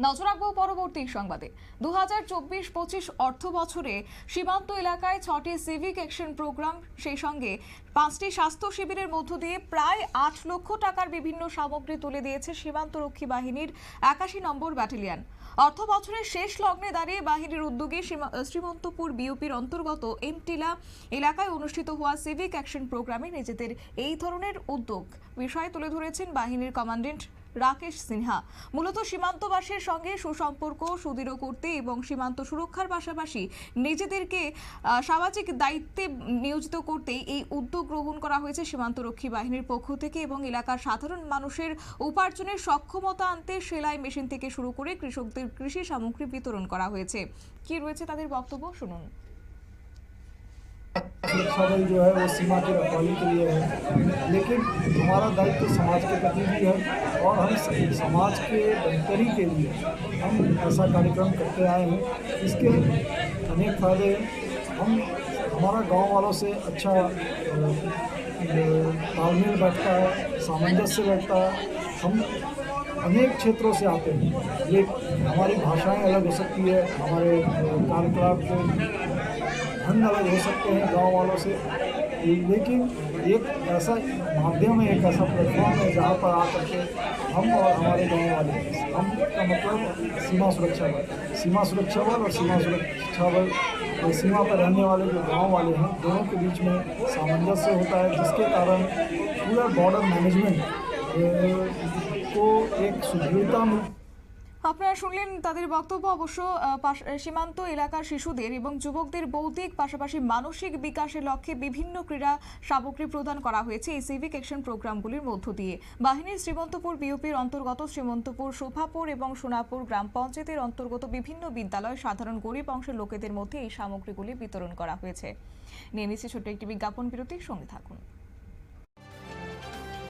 নজর রাখবো পরবর্তী সংবাদে। 2024-25 অর্থ বছরে সীমান্ত এলাকায় 6টি সিভিক অ্যাকশন প্রোগ্রাম, সেই সঙ্গে 5টি স্বাস্থ্য শিবিরের মধ্য দিয়ে প্রায় 8 লক্ষ টাকার বিভিন্ন সামগ্রী তুলে দিয়েছে সীমান্তরক্ষী বাহিনীর 81 নম্বর ব্যাটালিয়ন। অর্থ বছরের শেষ লগ্নে দাঁড়িয়ে বাহিনীর উদ্যোগে শ্রীমন্তপুর বিওপির অন্তর্গত এমটিলা এলাকায় অনুষ্ঠিত হওয়া সিভিক অ্যাকশন প্রোগ্রামে নিজেদের এই ধরনের উদ্যোগ বিষয় তুলে ধরেছেন বাহিনীর কমান্ড্যান্ট রাকেশ সিনহা। মূলত সীমান্তবাসীর সঙ্গে সুসম্পর্ক সুদৃঢ় করতে এবং সীমান্ত সুরক্ষার পাশাপাশি নিজেদেরকে সামাজিক দায়িত্বে নিয়োজিত করতেই এই উদ্যোগ গ্রহণ করা হয়েছে সীমান্তরক্ষী বাহিনীর পক্ষ থেকে, এবং এলাকার সাধারণ মানুষের উপার্জনের সক্ষমতা আনতে সেলাই মেশিন থেকে শুরু করে কৃষকদের কৃষি সামগ্রী বিতরণ করা হয়েছে। কি রয়েছে তাদের বক্তব্য, শুনুন। सुरक्षा बल जो है वो सीमा की रखवाली के लिए है, लेकिन हमारा दायित्व तो समाज के प्रति भी है और हम समाज के बेहतरी के लिए हम ऐसा कार्यक्रम करते आए हैं। इसके अनेक फायदे हैं। हमारा गांव वालों से अच्छा तालमेल बैठता है, सामंजस्य बैठता है। हम अनेक क्षेत्रों से आते हैं, ये हमारी भाषाएं अलग हो सकती है, हमारे कार्यकलाप के ढंग अलग हो सकते हैं गांव वालों से, लेकिन एक ऐसा माध्यम है, एक ऐसा प्लेटफॉर्म है जहां पर आकर के हम और हमारे गांव वाले, हम का मतलब सीमा सुरक्षा बल और सीमा सुरक्षा बल, सीमा पर रहने वाले जो गांव वाले हैं, दोनों के बीच में सामंजस्य होता है, जिसके कारण पूरा बॉर्डर मैनेजमेंट को एक सुदृढ़ता में। আপনারা শুনলেন তাদের বক্তব্য। অবশ্য সীমান্ত এলাকার শিশুদের এবং যুবকদের বৌদ্ধিক পাশাপাশি মানসিক বিকাশের লক্ষ্যে বিভিন্ন ক্রীড়া সামগ্রী প্রদান করা হয়েছে এই সিভিক অ্যাকশন প্রোগ্রামগুলির মধ্য দিয়ে। বাহিনীর শ্রীমন্তপুর বিওপির অন্তর্গত শ্রীমন্তপুর, শোভাপুর এবং সোনাপুর গ্রাম পঞ্চায়েতের অন্তর্গত বিভিন্ন বিদ্যালয় সাধারণ গরিব অংশের লোকেদের মধ্যে এই সামগ্রীগুলি বিতরণ করা হয়েছে। নিয়ে নিচ্ছে ছোট্ট একটি বিজ্ঞাপন বিরতি, সঙ্গে থাকুন।